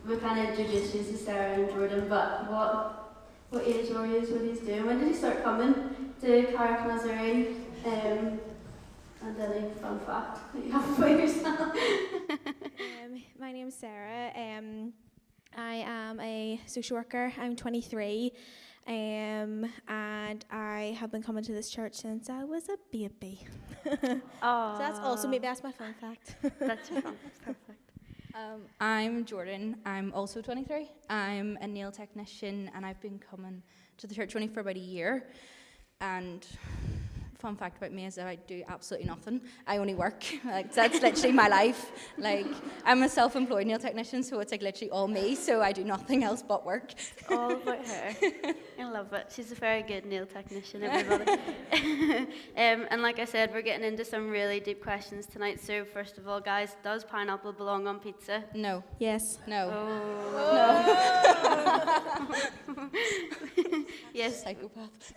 we kind of introduced you to Sarah and Jordyn, but what age were you when you doing? When did you start coming to Carrick Nazarene? And any fun fact that you have about yourself? My name's Sarah. I am a social worker. I'm 23. And I have been coming to this church since I was a baby. So that's my fun fact. That's your fun. Perfect. I'm Jordyn. I'm also 23. I'm a nail technician and I've been coming to the church only for about a year. And fun fact about me is that I do absolutely nothing. I only work. Like, that's literally my life. Like, I'm a self-employed nail technician, so it's like literally all me, so I do nothing else but work. All about her. I love it. She's a very good nail technician, everybody. And like I said, we're getting into some really deep questions tonight. So first of all, guys, does pineapple belong on pizza? No. Yes. No. No. Yes. Psychopath.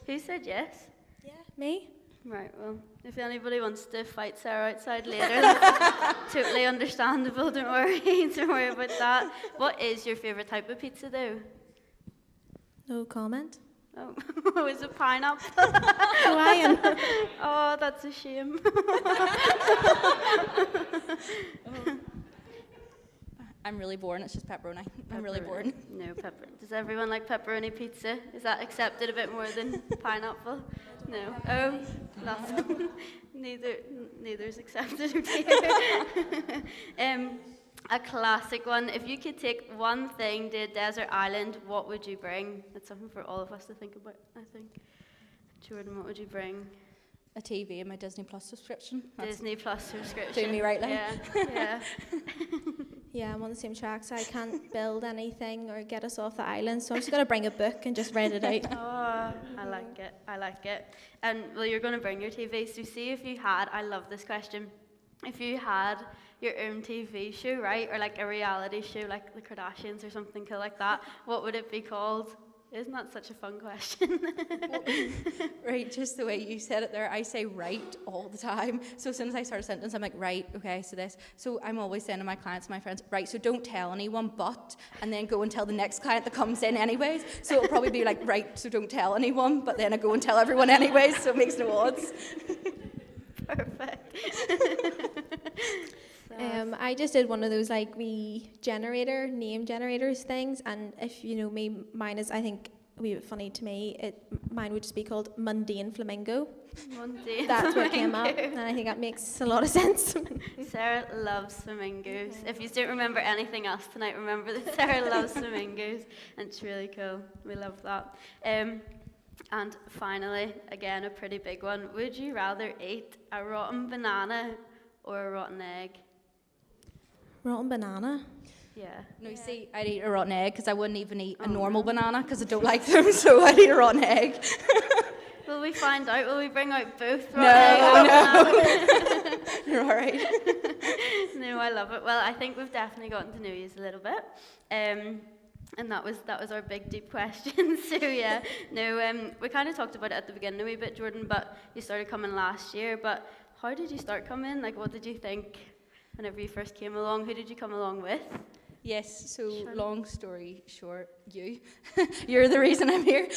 Who said yes? Yeah, me. Right, well, if anybody wants to fight Sarah outside later, that's totally understandable. Don't worry. Don't worry about that. What is your favourite type of pizza, though? No comment. Oh, is it pineapple? Hawaiian. Oh, that's a shame. I'm really boring. It's just pepperoni. I'm really boring. No, pepperoni. Does everyone like pepperoni pizza? Is that accepted a bit more than pineapple? No. Oh, nothing. Neither's accepted here. A classic one. If you could take one thing to a desert island, what would you bring? That's something for all of us to think about, I think. Jordyn, what would you bring? A TV and my Disney Plus subscription. Disney Plus subscription. Doing me right, like. Yeah. Yeah, I'm on the same track, so I can't build anything or get us off the island, so I'm just going to bring a book and just read it out. Oh, I like it. And, well, you're going to bring your TV, so see if you had, I love this question, if you had your own TV show, right, or like a reality show like the Kardashians or something cool like that, what would it be called? Isn't that such a fun question? Right, just the way you said it there, I say right all the time. So as soon as I start a sentence, I'm like, right, okay, so this. So I'm always saying to my clients, my friends, right, so don't tell anyone, but, and then go and tell the next client that comes in anyways. So it'll probably be like, right, so don't tell anyone, but then I go and tell everyone anyways, so it makes no odds. Perfect. I just did one of those like name generators things, and if you know me, mine is, I think, a wee bit funny to me. Mine would just be called Mundane Flamingo. Mundane. That's what came up, and I think that makes a lot of sense. Sarah loves flamingos. If you don't remember anything else tonight, remember that Sarah loves flamingos, and it's really cool. We love that. And finally, again, a pretty big one. Would you rather eat a rotten banana or a rotten egg? Rotten banana. Yeah. No, see, I'd eat a rotten egg because I wouldn't even eat a normal banana because I don't like them, so I'd eat a rotten egg. Will we find out? Will we bring out both rotten No. You're all right. No, I love it. Well, I think we've definitely gotten to know you a little bit. And that was our big deep question. So yeah, no, we kind of talked about it at the beginning a wee bit, Jordyn, but you started coming last year. But how did you start coming? Like, what did you think whenever you first came along? Who did you come along with? Yes, so long story short, you're the reason I'm here.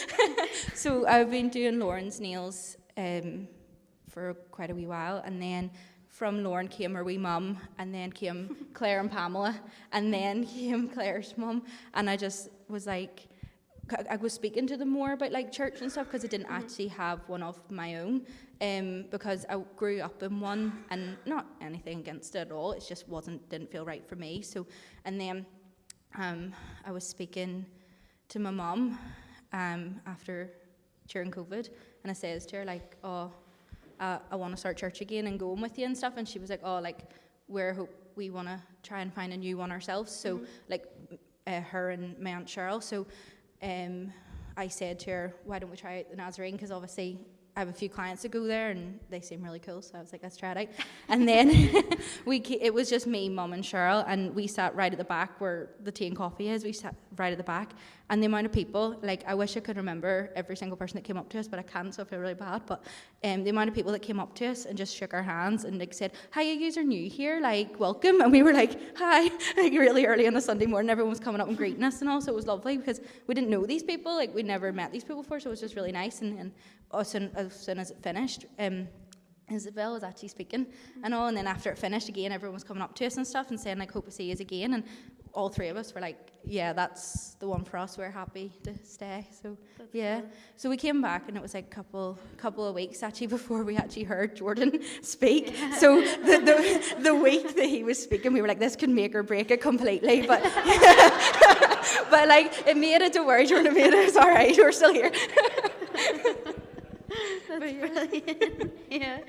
So I've been doing Lauren's nails for quite a wee while, and then from Lauren came her wee mum, and then came Claire and Pamela, and then came Claire's mum, and I just was like, I was speaking to them more about like church and stuff because I didn't actually have one of my own, because I grew up in one, and not anything against it at all. It just didn't feel right for me. So, and then I was speaking to my mum during COVID, and I says to her like, oh, I want to start church again and going with you and stuff, and she was like, oh, like we want to try and find a new one ourselves. So like her and my Aunt Cheryl. So. I said to her, why don't we try out the Nazarene, because obviously I have a few clients that go there and they seem really cool, so I was like, let's try it out. And then it was just me, Mum and Cheryl, and we sat right at the back where the tea and coffee is. We sat right at the back, and the amount of people, like, I wish I could remember every single person that came up to us, but I can't, so I feel really bad. But the amount of people that came up to us and just shook our hands and like said, "Hi, you are new here, like, welcome." And we were like, "Hi," like really early on a Sunday morning, everyone was coming up and greeting us and all. So it was lovely because we didn't know these people, like we'd never met these people before, so it was just really nice. And as soon as it finished, Isabel was actually speaking and all, and then after it finished again, everyone was coming up to us and stuff and saying like, "Hope to see you again." And all three of us were like, "Yeah, that's the one for us. We're happy to stay." So That's yeah, cool. so we came back and it was like couple of weeks actually before we actually heard Jordyn speak. Yeah. So the week that he was speaking, we were like, "This could make or break it completely," but but like it made it. Don't worry, Jordyn, it made it. It's all right. We're still here. That's brilliant. Yeah.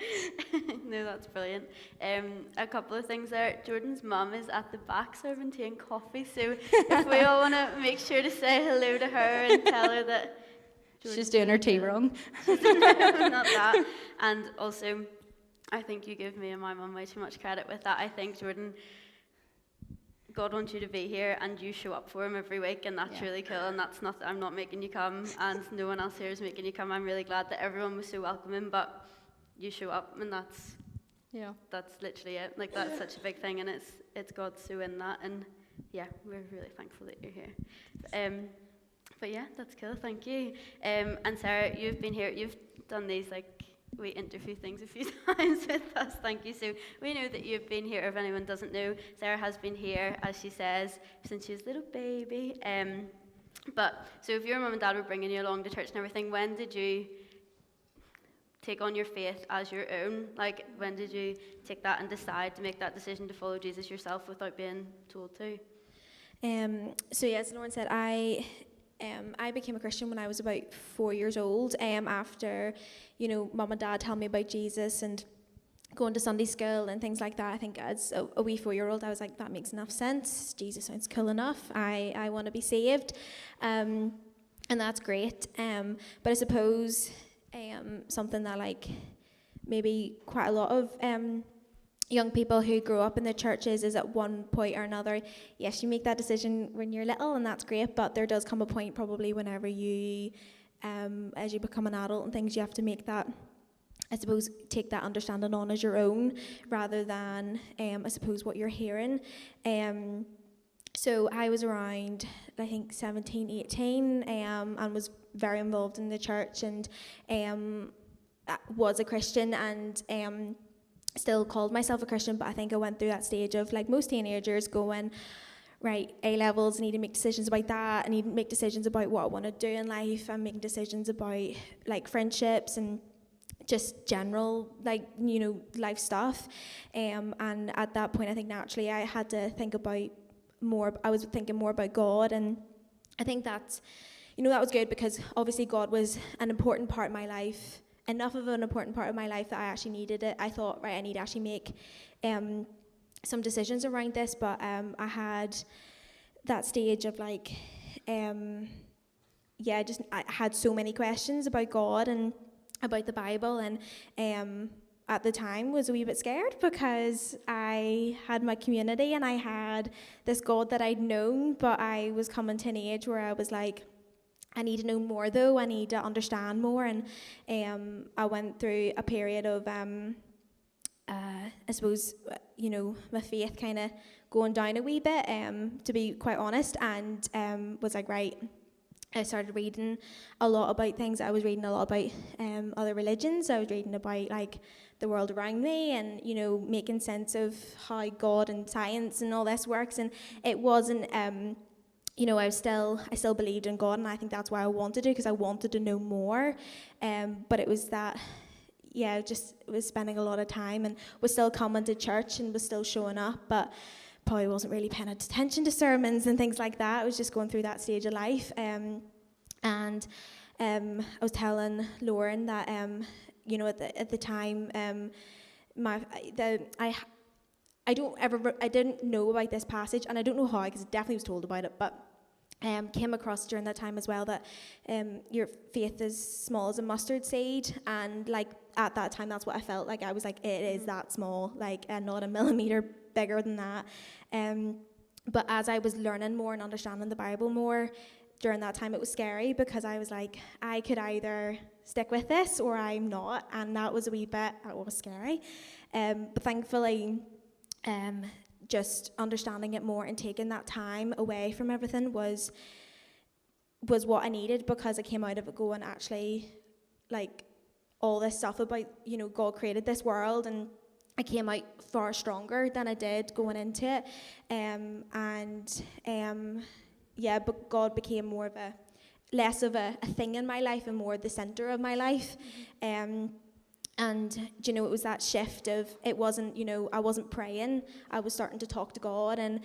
No, that's brilliant. A couple of things there. Jordyn's mum is at the back serving tea and coffee, so if we all want to make sure to say hello to her and tell her that She's doing her tea wrong. No, not that. And also, I think you give me and my mum way too much credit with that. I think, Jordyn, God wants you to be here and you show up for him every week, and that's really cool. And that's not, I'm not making you come, and no one else here is making you come. I'm really glad that everyone was so welcoming, but you show up, and that's literally it. Like, that's such a big thing, and it's God so in that. And yeah, we're really thankful that you're here. But yeah, that's cool. Thank you. And Sarah, you've been here. You've done these we interview things a few times with us. Thank you. So we know that you've been here. If anyone doesn't know, Sarah has been here, as she says, since she was a little baby. But so if your mum and dad were bringing you along to church and everything, when did you take on your faith as your own? Like, when did you take that and decide to make that decision to follow Jesus yourself without being told to? So yeah, as Lauren said, I became a Christian when I was about 4 years old, after, mum and dad telling me about Jesus and going to Sunday school and things like that. I think as a wee 4-year-old, I was like, that makes enough sense. Jesus sounds cool enough. I want to be saved. And that's great. But I suppose something that maybe quite a lot of young people who grow up in the churches is at one point or another, yes, you make that decision when you're little and that's great, but there does come a point probably whenever you, as you become an adult and things, you have to make that, I suppose, take that understanding on as your own rather than, I suppose, what you're hearing. So I was around, I think, 17, 18, and was very involved in the church and was a Christian and still called myself a Christian, but I think I went through that stage of, like most teenagers, going, right, A-levels, I need to make decisions about that, I need to make decisions about what I want to do in life, I'm making decisions about, friendships and just general, life stuff, and at that point, I think naturally I had to think about I was thinking more about God, and I think that's, that was good because obviously God was an important part of my life, enough of an important part of my life that I actually needed it. I thought, right, I need to actually make some decisions around this, but I had that stage of I had so many questions about God and about the Bible, and at the time was a wee bit scared because I had my community and I had this God that I'd known, but I was coming to an age where I was like, I need to know more though, I need to understand more, and I went through a period of, I suppose, my faith kind of going down a wee bit, to be quite honest, and was like, right, I started reading a lot about things. I was reading a lot about other religions. I was reading about the world around me and, making sense of how God and science and all this works, and it wasn't, I still believed in God, and I think that's why I wanted to, because I wanted to know more. But it was that, just was spending a lot of time and was still coming to church and was still showing up, but probably wasn't really paying attention to sermons and things like that. I was just going through that stage of life. And I was telling Lauren that, at the time, I didn't know about this passage, and I don't know how, because I definitely was told about it, but came across during that time as well that your faith is small as a mustard seed, and at that time that's what I felt like. I was like, it is that small, and not a millimeter bigger than that. But as I was learning more and understanding the Bible more, during that time it was scary because I was like, I could either stick with this or I'm not, and that was a wee bit, it was scary. But thankfully, just understanding it more and taking that time away from everything was what I needed, because I came out of it going, actually, like, all this stuff about, God created this world, and I came out far stronger than I did going into it. But God became more of less of a thing in my life and more the center of my life. And it was that shift of, it wasn't, I wasn't praying, I was starting to talk to God, and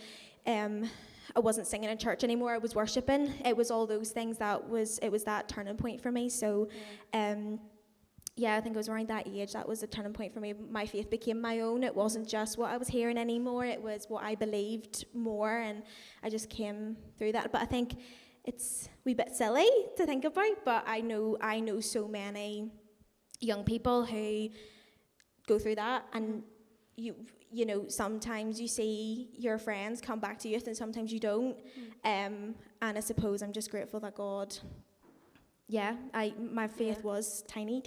I wasn't singing in church anymore, I was worshiping. It was all those things it was that turning point for me. So I think it was around that age that was a turning point for me. My faith became my own. It wasn't just what I was hearing anymore, it was what I believed more, and I just came through that. But I think it's a wee bit silly to think about, but I know so many young people who go through that, and sometimes you see your friends come back to youth and sometimes you don't. And I suppose I'm just grateful that God, my faith was tiny,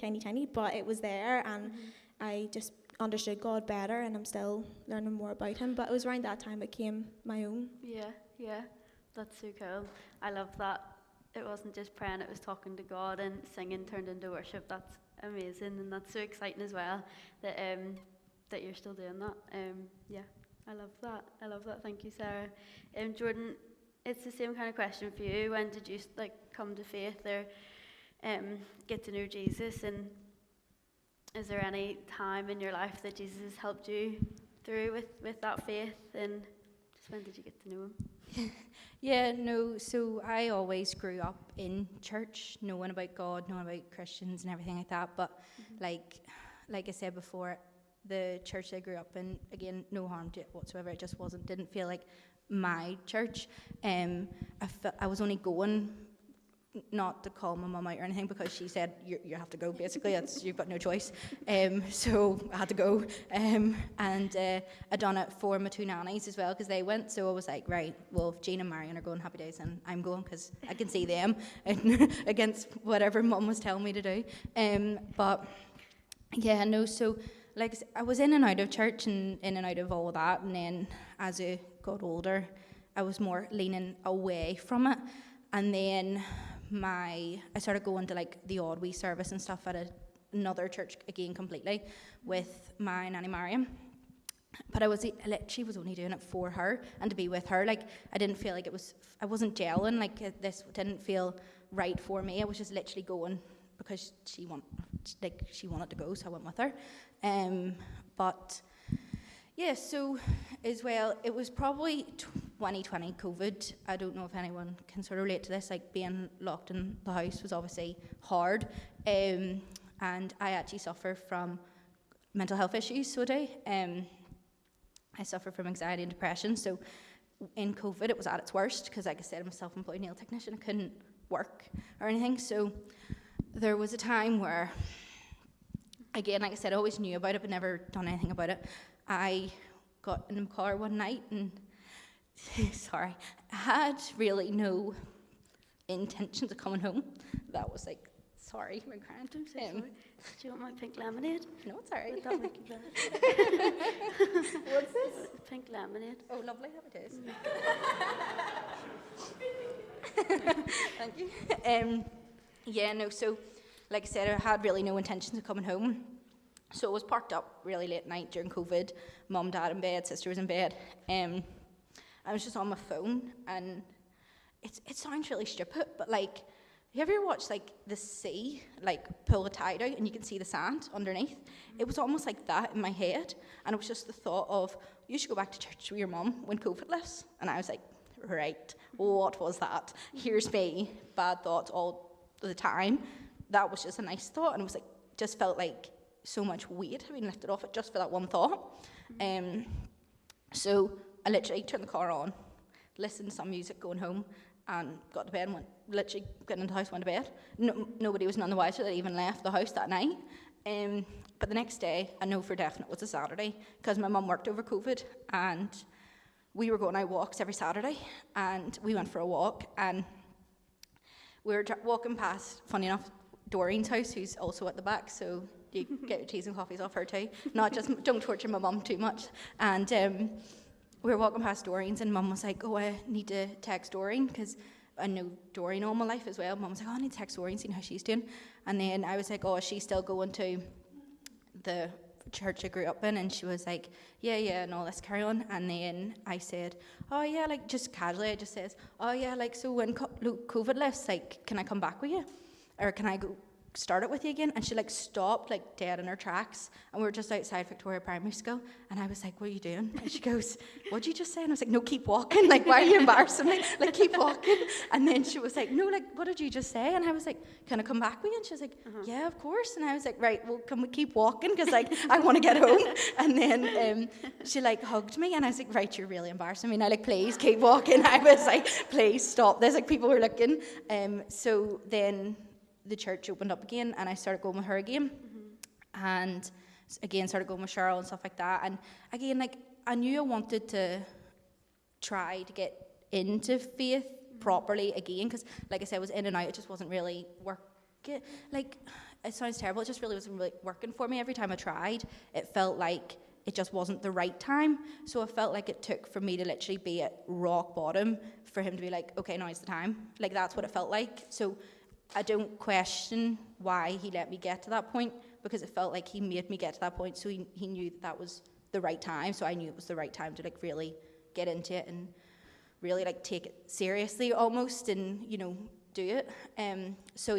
but it was there, and I just understood God better, and I'm still learning more about him. But it was around that time it became my own. Yeah, that's so cool. I love that it wasn't just praying, it was talking to God, and singing turned into worship. That's amazing, and that's so exciting as well that you're still doing that. I love that. Thank you, Sarah. Jordyn, it's the same kind of question for you. When did you come to faith or get to know Jesus, and is there any time in your life that Jesus has helped you through with that faith, and just when did you get to know him? So I always grew up in church, knowing about God, knowing about Christians and everything like that, but like I said before, the church I grew up in, again, no harm to it whatsoever, it just didn't feel like my church. I was only going, not to call my mum out or anything, because she said you have to go, basically, you've got no choice. So I had to go, and I done it for my two nannies as well, because they went. So I was like, right, well, if Jean and Marion are going happy days, and I'm going because I can see them against whatever mum was telling me to do. So like I was in and out of church and in and out of all of that, and then as I got older, I was more leaning away from it, and then I started going to like the odd wee service and stuff at another church again completely with my nanny Mariam. But she was only doing it for her and to be with her. Like I didn't feel like I wasn't gelling. Like this didn't feel right for me. I was just literally going because she wanted to go, so I went with her. So as well, it was probably 2020 COVID. I don't know if anyone can sort of relate to this, like being locked in the house was obviously hard. And I actually suffer from mental health issues, so I do. I suffer from anxiety and depression, so in COVID it was at its worst, because like I said, I'm a self-employed nail technician, I couldn't work or anything, so there was a time where, again, like I said, I always knew about it but never done anything about it. I got in the car one night and I had really no intentions of coming home. That was like, sorry, my grand. I'm so sorry. Do you want my pink lemonade? No, it's alright. Would that make you better? What's this? Pink lemonade. Oh, lovely, happy days. Thank you. So like I said, I had really no intentions of coming home. So I was parked up really late at night during COVID. Mum, dad in bed, sister was in bed. I was just on my phone, and it sounds really stupid, but like, you ever watch like the sea, like pull the tide out and you can see the sand underneath? It was almost like that in my head, and it was just the thought of, you should go back to church with your mum when COVID lifts. And I was like, right, what was that? Here's me, bad thoughts all the time. That was just a nice thought, and it was like, just felt like so much weight had been lifted off it just for that one thought. So I literally turned the car on, listened to some music going home, and got to bed and literally got into the house, went to bed. Nobody was none the wiser that I even left the house that night. But the next day, I know for definite, was a Saturday, because my mum worked over COVID, and we were going out walks every Saturday, and we went for a walk, and we were walking past, funny enough, Doreen's house, who's also at the back, so you get your teas and coffees off her too. Not just, don't torture my mum too much. And we were walking past Doreen's, and Mum was like, oh, I need to text Doreen, because I know Doreen all my life as well. Mum was like, oh, I need to text Doreen, see how she's doing. And then I was like, oh, is she still going to the church I grew up in? And she was like, yeah, no, let's carry on. And then I said, oh yeah, like just casually, I just says, oh yeah, like so when COVID lifts, like can I come back with you, or can I go start it with you again? And she like stopped like dead in her tracks, and we were just outside Victoria Primary School, and I was like, what are you doing? And she goes, what'd you just say? And I was like, no, keep walking, like why are you embarrassing me, like keep walking. And then she was like, no, like what did you just say? And I was like, can I come back with you? And she was like, yeah, of course. And I was like, right, well, can we keep walking, because like I want to get home. And then she like hugged me, and I was like, right, you're really embarrassing me now, like please keep walking. I was like, please stop this, like people were looking. So then the church opened up again, and I started going with her again, and again started going with Cheryl and stuff like that. And again, like I knew I wanted to try to get into faith properly again, because like I said, I was in and out. It just wasn't really working. Like, it sounds terrible, it just really wasn't really working for me. Every time I tried, it felt like it just wasn't the right time. So I felt like it took for me to literally be at rock bottom for him to be like, okay, now's the time. Like that's what it felt like. So I don't question why he let me get to that point, because it felt like he made me get to that point, so he knew that was the right time. So I knew it was the right time to like really get into it and really like take it seriously almost, and you know, do it. So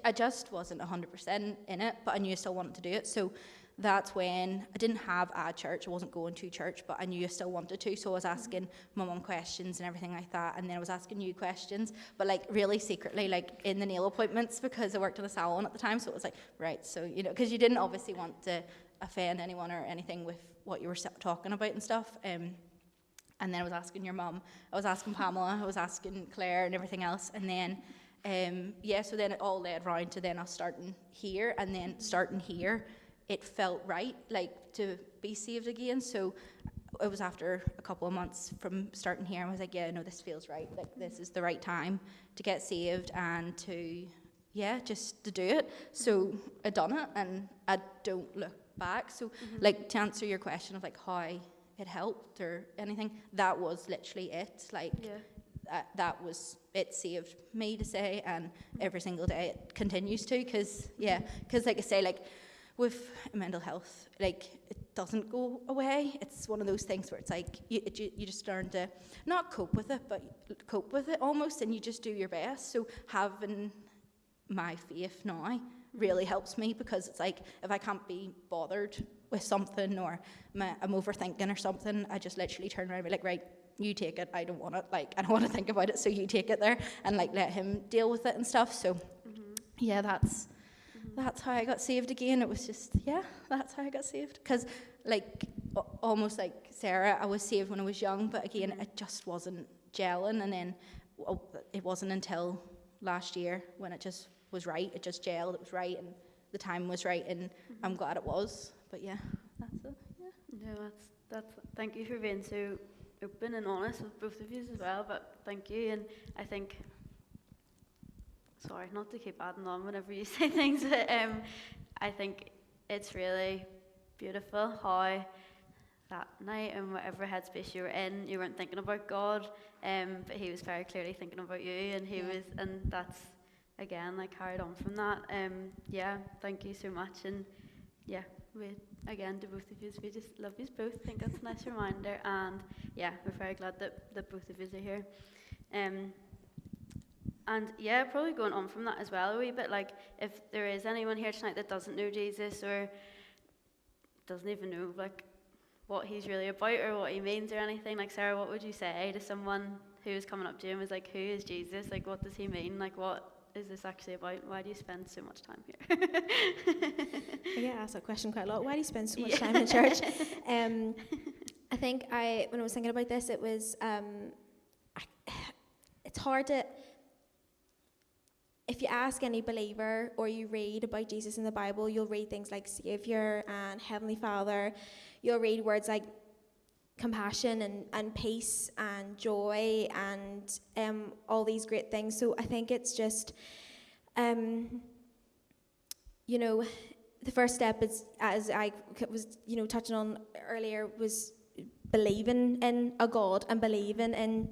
I just wasn't 100% in it, but I knew I still wanted to do it. So that's when I didn't have a church, I wasn't going to church, but I knew I still wanted to, so I was asking my mum questions and everything like that, and then I was asking you questions, but like really secretly, like in the nail appointments, because I worked in a salon at the time, so it was like, right, so you know, because you didn't obviously want to offend anyone or anything with what you were talking about and stuff. And then I was asking your mum, I was asking Pamela, I was asking Claire and everything else, and then so then it all led round to then us starting here, and then starting here it felt right, like to be saved again. So it was after a couple of months from starting here, I was like, yeah, no, this feels right, like this is the right time to get saved and to, yeah, just to do it. So I done it, and I don't look back. So like to answer your question of like how it helped or anything, that was literally it. Like that was, it saved me to say, and every single day it continues to, because like I say, like with mental health, like it doesn't go away. It's one of those things where it's like you just learn to not cope with it, but cope with it almost, and you just do your best. So having my faith now really helps me, because it's like if I can't be bothered with something, or I'm overthinking or something, I just literally turn around and be like, right, you take it, I don't want it, like I don't want to think about it, so you take it there, and like let him deal with it and stuff. So yeah, that's how I got saved again. It was just, that's how I got saved. Because like almost like Sarah, I was saved when I was young, but again it just wasn't gelling, and then it wasn't until last year when it just was right. It just gelled, it was right, and the time was right, and I'm glad it was. But yeah, that's it. No, that's thank you for being so open and honest with both of you as well, but thank you. And I think, sorry, not to keep adding on whenever you say things, but I think it's really beautiful how that night and whatever headspace you were in, you weren't thinking about God, but he was very clearly thinking about you, and he was, and that's, again, like carried on from that. Thank you so much, and we, again, to both of you, we just love you both. I think that's a nice reminder, and we're very glad that both of you are here. And probably going on from that as well a wee bit, like if there is anyone here tonight that doesn't know Jesus, or doesn't even know like what he's really about or what he means or anything, like Sarah, what would you say to someone who's coming up to you and was like, who is Jesus? Like, what does he mean? Like, what is this actually about? Why do you spend so much time here? I get asked that question quite a lot. Why do you spend so much time in church? I think when I was thinking about this, it was, it's hard to, if you ask any believer or you read about Jesus in the Bible, you'll read things like Savior and Heavenly Father. You'll read words like compassion and peace and joy and all these great things. So I think it's just, you know, the first step is, as I was, you know, touching on earlier, was believing in a God and believing in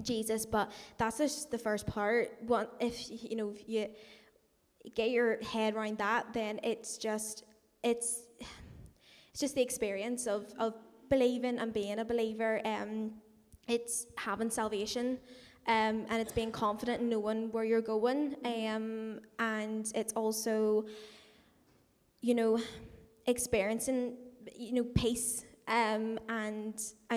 Jesus. But that's just the first part. If you know, if you get your head around that, then it's just the experience of believing and being a believer. It's having salvation, and it's being confident in knowing where you're going. And it's also, you know, experiencing, you know, peace and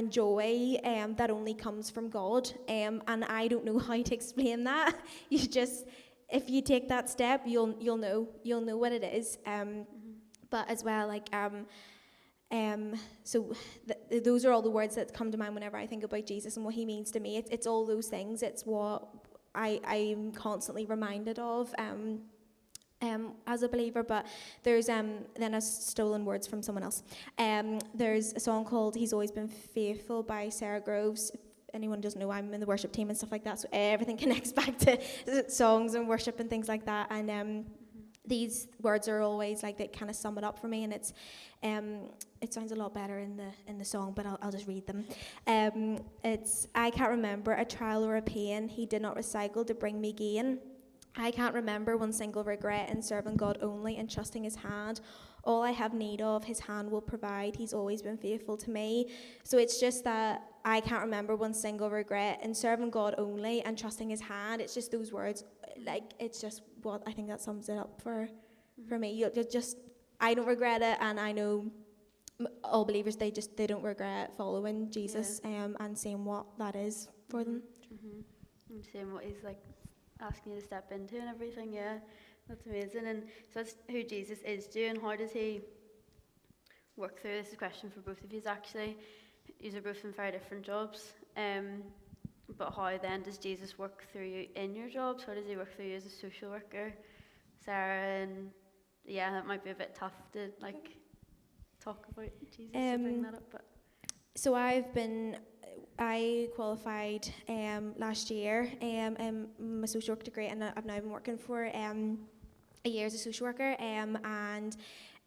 joy that only comes from God. And I don't know how to explain that. You just, if you take that step, you'll know what it is. But as well, like so those are all the words that come to mind whenever I think about Jesus and what he means to me. It's all those things. It's what I'm constantly reminded of as a believer. But there's then I've stolen words from someone else. There's a song called "He's Always Been Faithful" by Sarah Groves. If anyone doesn't know, I'm in the worship team and stuff like that, so everything connects back to songs and worship and things like that. And these words are always like, they kind of sum it up for me, and it's it sounds a lot better in the song, but I'll just read them. It's, I can't remember a trial or a pain he did not recycle to bring me gain. I can't remember one single regret in serving God only and trusting his hand. All I have need of, his hand will provide. He's always been faithful to me. So it's just that I can't remember one single regret in serving God only and trusting his hand. It's just those words, like, it's just what I think that sums it up for me. You just, I don't regret it, and I know all believers, they don't regret following Jesus, and seeing what that is for them. And seeing what he's like asking you to step into and everything. That's amazing. And so that's who Jesus is to you, and how does he work through? This is a question for both of you actually. You're both in very different jobs, but how then does Jesus work through you in your jobs? How does he work through you as a social worker, Sarah? And yeah, that might be a bit tough to like talk about Jesus to bring that up. But so I qualified last year in my social work degree, and I've now been working for a year as a social worker, and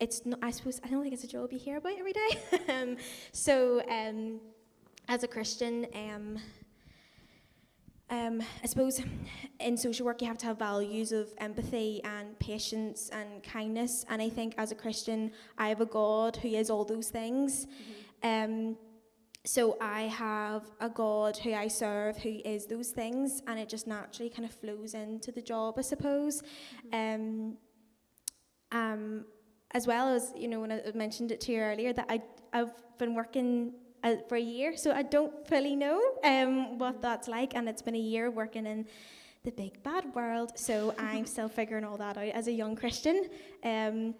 it's not, I don't think it's a job you hear about every day. So as a Christian, I suppose in social work you have to have values of empathy and patience and kindness, and I think as a Christian I have a God who is all those things. So I have a God who I serve who is those things, and it just naturally kind of flows into the job, I suppose. As well as, you know, when I mentioned it to you earlier, that I've been working for a year, so I don't fully know what that's like, and it's been a year working in the big bad world, so I'm still figuring all that out as a young Christian. I'm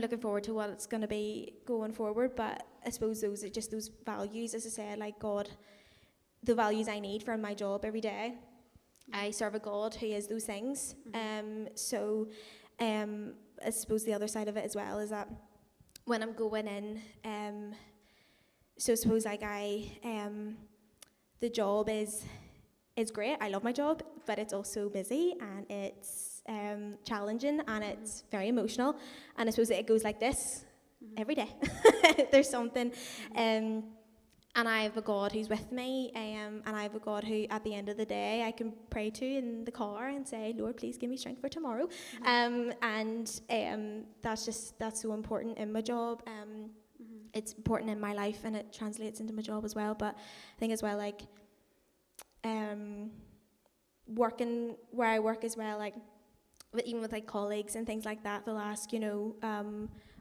looking forward to what it's going to be going forward, but I suppose those are just those values, as I said, like God, the values I need for my job every day. I serve a God who is those things. So I suppose the other side of it as well is that when I'm going in, so I suppose like the job is great. I love my job, but it's also busy, and it's challenging, and it's very emotional, and I suppose it goes like this every day. There's something, and I have a God who's with me, and I have a God who at the end of the day I can pray to in the car and say, Lord, please give me strength for tomorrow. And that's so important in my job. It's important in my life, and it translates into my job as well. But I think as well, like working where I work as well, like even with like colleagues and things like that, they'll ask, you know,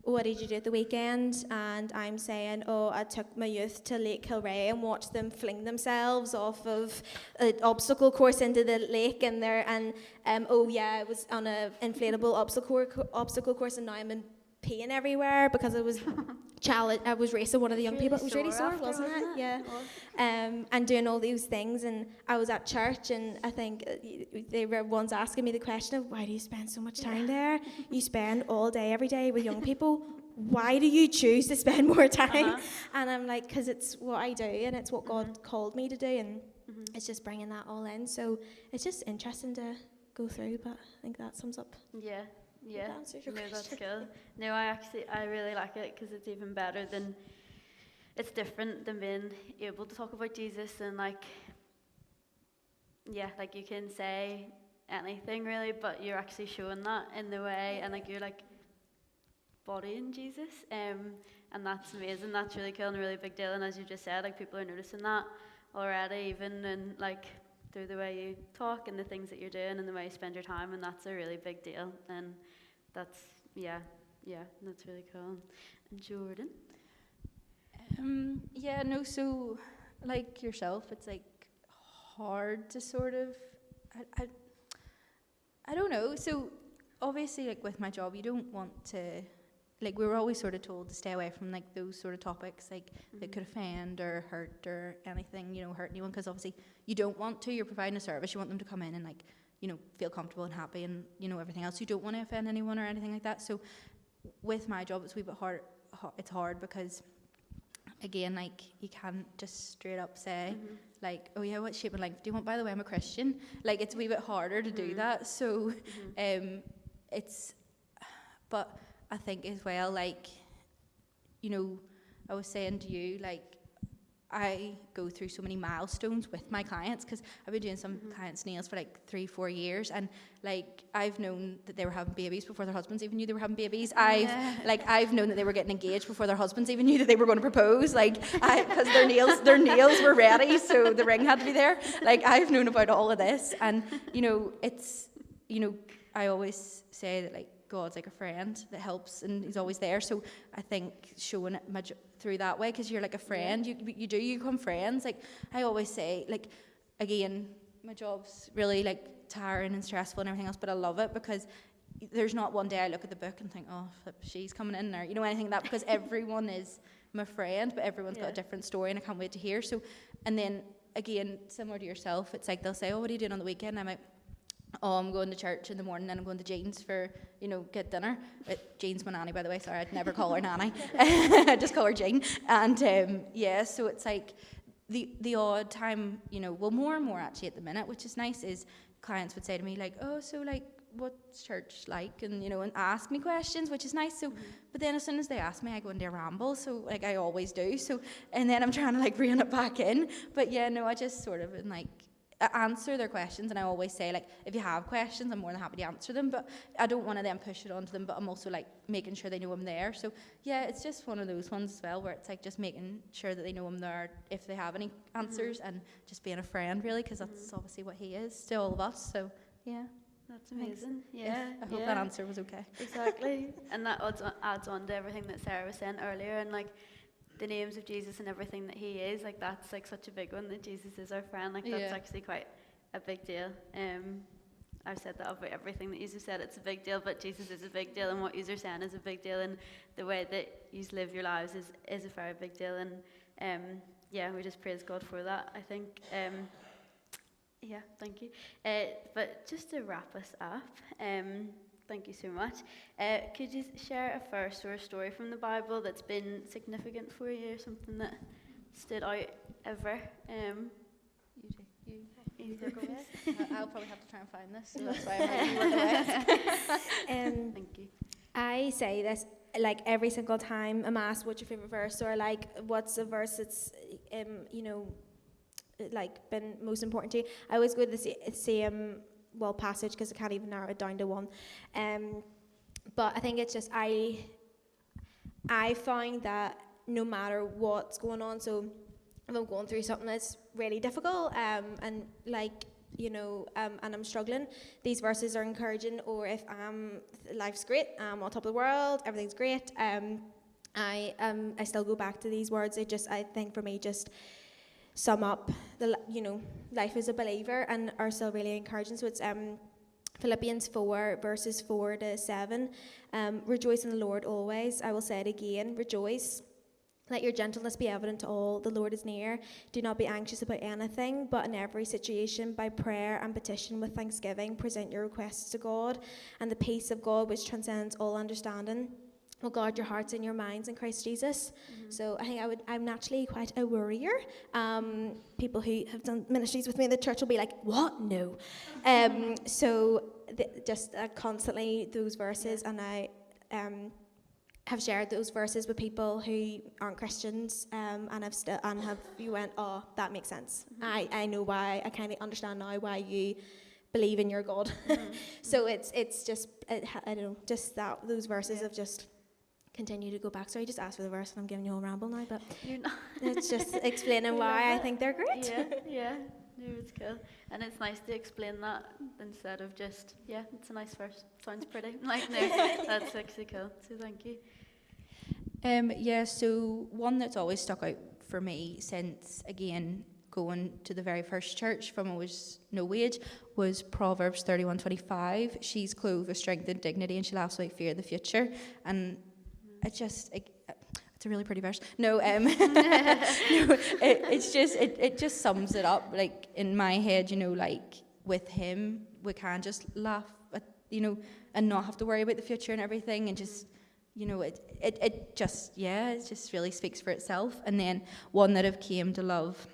what did you do at the weekend? And I'm saying, I took my youth to Lake Kilray and watched them fling themselves off of an obstacle course into the lake, and I was on an inflatable obstacle course, and now I'm in pain everywhere because I was I was racing one of the young people. It was really sore, wasn't it? Yeah. And doing all these things, and I was at church, and I think they were once asking me the question of, why do you spend so much time there? You spend all day, every day with young people. why do you choose to spend more time? Uh-huh. And I'm like, because it's what I do and it's what God called me to do, and it's just bringing that all in. So it's just interesting to go through, but I think that sums up. Yeah. That answers your No, that's question. cool. No, I really like it because it's even better than, it's different than being able to talk about Jesus and like, yeah, like you can say anything really, but you're actually showing that in the way, and like you're like bodying Jesus, and that's amazing. That's really cool and a really big deal. And as you just said, like people are noticing that already, even in like through the way you talk and the things that you're doing and the way you spend your time, and that's a really big deal. And that's that's really cool. And Jordyn? Yeah, no, so like yourself, it's like hard to sort of, I don't know. So obviously, like with my job, you don't want to, like we were always sort of told to stay away from like those sort of topics, like that could offend or hurt or anything, hurt anyone, because obviously you don't want to. You're providing a service. You want them to come in and like, feel comfortable and happy and everything else. You don't want to offend anyone or anything like that. So with my job, it's a wee bit hard. It's hard because, again, like you can't just straight up say like, oh yeah, what shape of life do you want? By the way, I'm a Christian. Like it's a wee bit harder to do that. So but I think as well, like, I was saying to you, like, I go through so many milestones with my clients because I've been doing some clients' nails for like 3-4 years, and like I've known that they were having babies before their husbands even knew they were having babies. I've known that they were getting engaged before their husbands even knew that they were going to propose. Like because their nails were ready, so the ring had to be there. Like I've known about all of this, and it's I always say that like God's like a friend that helps and he's always there. So I think showing it through that way, because you're like a friend, you become friends. Like I always say, like, again, my job's really like tiring and stressful and everything else, but I love it because there's not one day I look at the book and think, oh, flip, she's coming in, or anything like that, because everyone is my friend, but everyone's got a different story and I can't wait to hear. So, and then again, similar to yourself, it's like they'll say, oh, what are you doing on the weekend? I'm like, oh, I'm going to church in the morning and I'm going to Jean's for, get dinner. Jean's my nanny, by the way. Sorry, I'd never call her nanny. I just call her Jean. And so it's like the odd time, more and more actually at the minute, which is nice, is clients would say to me like, oh, so like, what's church like? And, and ask me questions, which is nice. So, but then as soon as they ask me, I go into a ramble. So like I always do. So, and then I'm trying to like rein it back in. But yeah, no, I just sort of like, answer their questions, and I always say like, if you have questions, I'm more than happy to answer them, but I don't want to then push it onto them, but I'm also like making sure they know I'm there. So yeah, it's just one of those ones as well where it's like just making sure that they know I'm there if they have any answers, and just being a friend really, because that's obviously what he is to all of us. So yeah, that's amazing. Thanks. Yeah, I hope that answer was okay. Exactly. And that adds on to everything that Sarah was saying earlier, and like the names of Jesus and everything that he is, like that's like such a big one, that Jesus is our friend. Like that's actually quite a big deal. I've said that about everything that you said, it's a big deal, but Jesus is a big deal, and what you're saying is a big deal, and the way that you live your lives is a very big deal. And we just praise God for that, I think. Thank you. But just to wrap us up, thank you so much. Could you share a verse or a story from the Bible that's been significant for you, or something that stood out ever? You work away. I'll probably have to try and find this, so that's why I'm like, you work away. Thank you. I say this like every single time I'm asked what's your favorite verse, or like what's a verse that's like been most important to you. I always go to the same passage, because I can't even narrow it down to one. But I think it's just I find that no matter what's going on, so if I'm going through something that's really difficult, and like and I'm struggling, these verses are encouraging. Or if life's great, I'm on top of the world, everything's great, I still go back to these words. I think for me just sum up life as a believer, and are still really encouraging. So it's Philippians 4 verses 4-7. Rejoice in the Lord always. I will say it again, rejoice. Let your gentleness be evident to all. The Lord is near. Do not be anxious about anything, but in every situation, by prayer and petition with thanksgiving, present your requests to God, and the peace of God, which transcends all understanding, will guard your hearts and your minds in Christ Jesus. So I think I'm naturally quite a worrier. People who have done ministries with me in the church will be like, what? No. Just constantly those verses, and I have shared those verses with people who aren't Christians, and you went, oh, that makes sense. I know why. I kind of understand now why you believe in your God. So it's just I don't know, just that those verses have just continue to go back. Sorry, I just asked for the verse and I'm giving you a whole ramble now, but it's just explaining why I think they're great. Yeah. No, it's cool. And it's nice to explain that instead of just, it's a nice verse. Sounds pretty. Like, no, that's actually cool. So thank you. So one that's always stuck out for me since, again, going to the very first church from I was no age was Proverbs 31:25. She's clothed with strength and dignity, and she laughs without fear of the future. And it's a really pretty verse. No, it just sums it up. Like in my head, like with him, we can just laugh at, and not have to worry about the future and everything, and just, it just really speaks for itself. And then one that I've came to love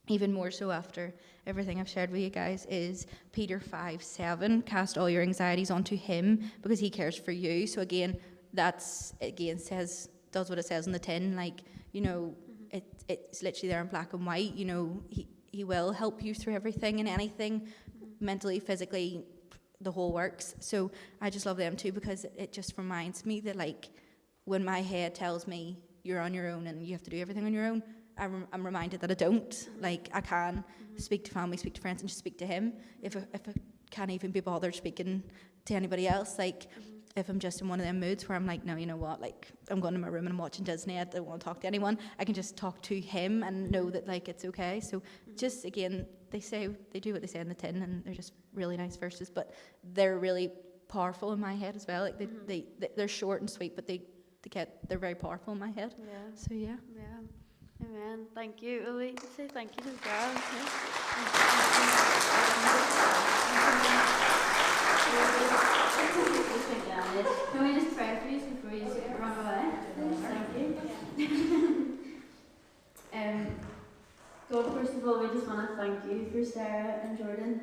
even more so after everything I've shared with you guys is Peter 5:7. Cast all your anxieties onto him because he cares for you. So again, does what it says in the tin, like, it's literally there in black and white. He will help you through everything and anything, mentally, physically, the whole works. So I just love them too, because it just reminds me that, like, when my head tells me you're on your own and you have to do everything on your own, I'm reminded that I don't. Like, I can speak to family, speak to friends, and just speak to him. If I can't even be bothered speaking to anybody else, like, if I'm just in one of them moods where I'm like, no, you know what, like, I'm going to my room and I'm watching Disney, I don't want to talk to anyone, I can just talk to him and know that, like, it's okay. So just, again, they do what they say in the tin, and they're just really nice verses, but they're really powerful in my head as well. Like, they're short and sweet, but they're very powerful in my head. So yeah. Amen. Thank you. Will we say thank you to the girls? Can we just pray for you before you run away? Thank you. God, first of all, we just want to thank you for Sarah and Jordyn.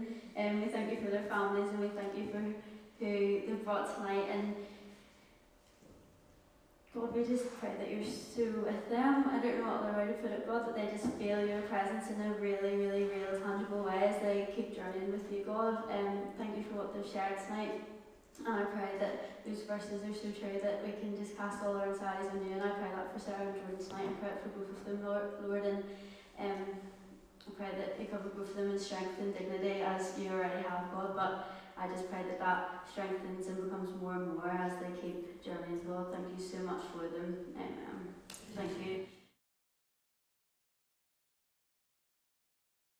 We thank you for their families, and we thank you for who they've brought tonight. And God, we just pray that you're so with them. I don't know what other way to put it, God, that they just feel your presence in a really, really real, tangible way as they keep journeying with you, God. Thank you for what they've shared tonight. And I pray that those verses are so true that we can just cast all our anxieties on you. And I pray that for Sarah and Jordyn tonight. I pray it for both of them, Lord. And I pray that you cover both of them in strength and dignity as you already have, God. But I just pray that strengthens and becomes more and more as they keep journeying, God. Thank you so much for them. Thank you.